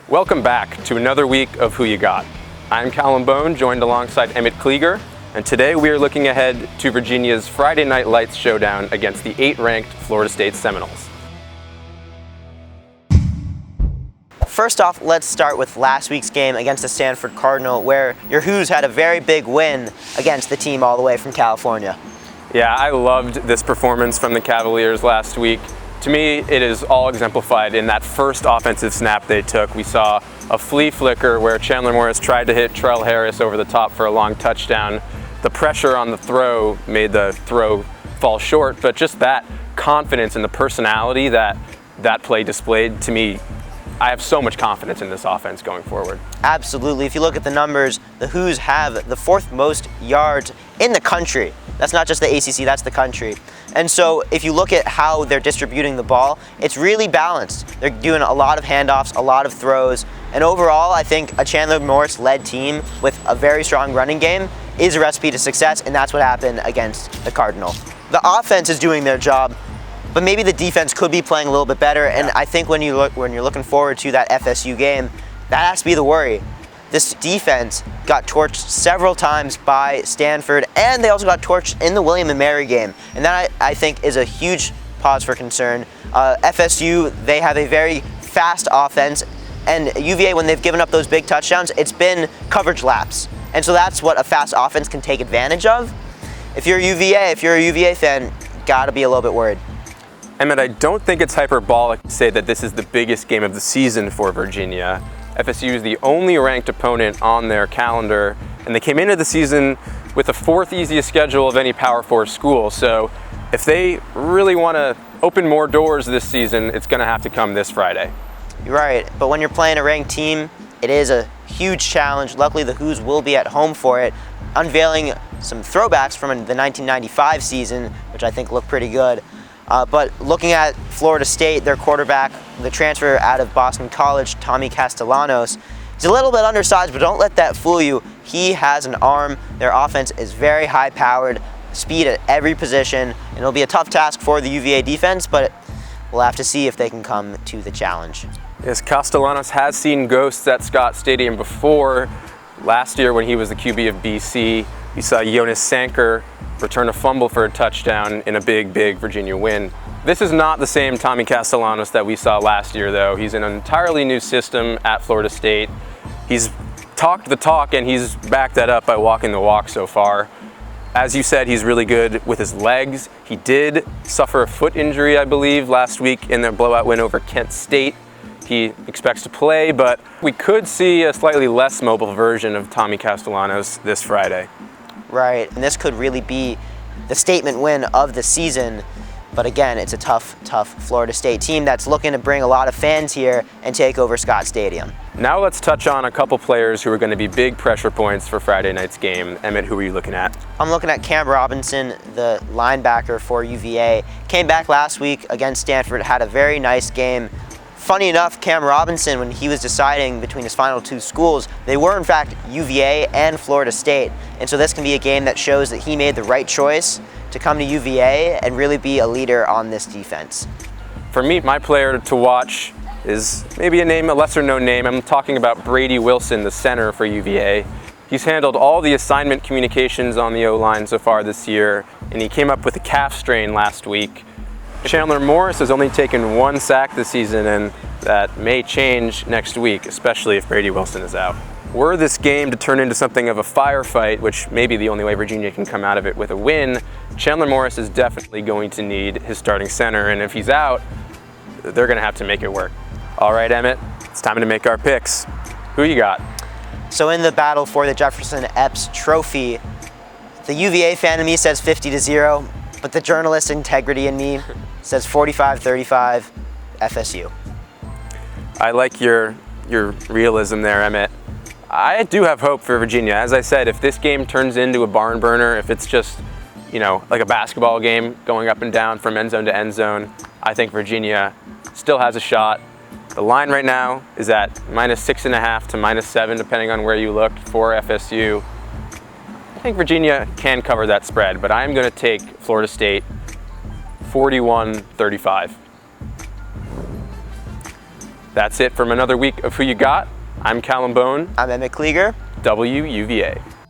Welcome back to another week of Who You Got. I'm Callum Bohn, joined alongside Emmett Kliger, and today we are looking ahead to Virginia's Friday Night Lights showdown against the 8th-ranked Florida State Seminoles. First off, let's start with last week's game against the Stanford Cardinal, where your Hoos had a very big win against the team all the way from California. Yeah, I loved this performance from the Cavaliers last week. To me, it is all exemplified in that first offensive snap they took. We saw a flea flicker where Chandler Morris tried to hit Trell Harris over the top for a long touchdown. The pressure on the throw made the throw fall short, but just that confidence and the personality that play displayed, to me, I have so much confidence in this offense going forward. Absolutely. If you look at the numbers, the Hoos have the 4th most yards in the country. That's not just the ACC, that's the country. And so if you look at how they're distributing the ball, it's really balanced. They're doing a lot of handoffs, a lot of throws, and overall I think a Chandler Morris-led team with a very strong running game is a recipe to success, and that's what happened against the Cardinal. The offense is doing their job, but maybe the defense could be playing a little bit better, and I think when you're looking forward to that FSU game, that has to be the worry. This defense got torched several times by Stanford, and they also got torched in the William & Mary game, and that I think is a huge cause for concern. FSU, they have a very fast offense, and UVA, when they've given up those big touchdowns, it's been coverage laps, and so that's what a fast offense can take advantage of. If you're a UVA fan, gotta be a little bit worried. Emmett, I don't think it's hyperbolic to say that this is the biggest game of the season for Virginia. FSU is the only ranked opponent on their calendar, and they came into the season with the 4th easiest schedule of any Power 4 school. So if they really want to open more doors this season, it's going to have to come this Friday. You're right, but when you're playing a ranked team, it is a huge challenge. Luckily, the Hoos will be at home for it, unveiling some throwbacks from the 1995 season, which I think look pretty good. But looking at Florida State, their quarterback, the transfer out of Boston College, Tommy Castellanos, he's a little bit undersized, but don't let that fool you. He has an arm. Their offense is very high-powered, speed at every position, and it'll be a tough task for the UVA defense, but we'll have to see if they can come to the challenge. Yes, Castellanos has seen ghosts at Scott Stadium before. Last year when he was the QB of BC, we saw Jonas Sanker return a fumble for a touchdown in a big Virginia win. This is not the same Tommy Castellanos that we saw last year, though. He's in an entirely new system at Florida State. He's talked the talk, and he's backed that up by walking the walk so far. As you said, he's really good with his legs. He did suffer a foot injury, I believe, last week in their blowout win over Kent State. He expects to play, but we could see a slightly less mobile version of Tommy Castellanos this Friday. Right, and this could really be the statement win of the season. But again, it's a tough Florida State team that's looking to bring a lot of fans here and take over Scott Stadium. Now let's touch on a couple players who are going to be big pressure points for Friday night's game. Emmett, who are you looking at? I'm looking at Cam Robinson, the linebacker for UVA. Came back last week against Stanford, had a very nice game. Funny enough, Cam Robinson, when he was deciding between his final 2 schools, they were in fact UVA and Florida State. And so this can be a game that shows that he made the right choice to come to UVA and really be a leader on this defense. For me, my player to watch is maybe a lesser known name. I'm talking about Brady Wilson, the center for UVA. He's handled all the assignment communications on the O-line so far this year, and he came up with a calf strain last week. Chandler Morris has only taken 1 sack this season, and that may change next week, especially if Brady Wilson is out. Were this game to turn into something of a firefight, which may be the only way Virginia can come out of it with a win, Chandler Morris is definitely going to need his starting center, and if he's out, they're going to have to make it work. All right, Emmett, it's time to make our picks. Who you got? So in the battle for the Jefferson-Eppes Trophy, the UVA fan in me says 50-0, but the journalist integrity in me says 45-35 FSU. I like your realism there, Emmett. I do have hope for Virginia. As I said, if this game turns into a barn burner, if it's just, like a basketball game going up and down from end zone to end zone, I think Virginia still has a shot. The line right now is at -6.5 to -7, depending on where you look, for FSU. I think Virginia can cover that spread, but I'm going to take Florida State 41-35. That's it from another week of Who You Got. I'm Callum Bohn, I'm Emmett Kliger. WUVA.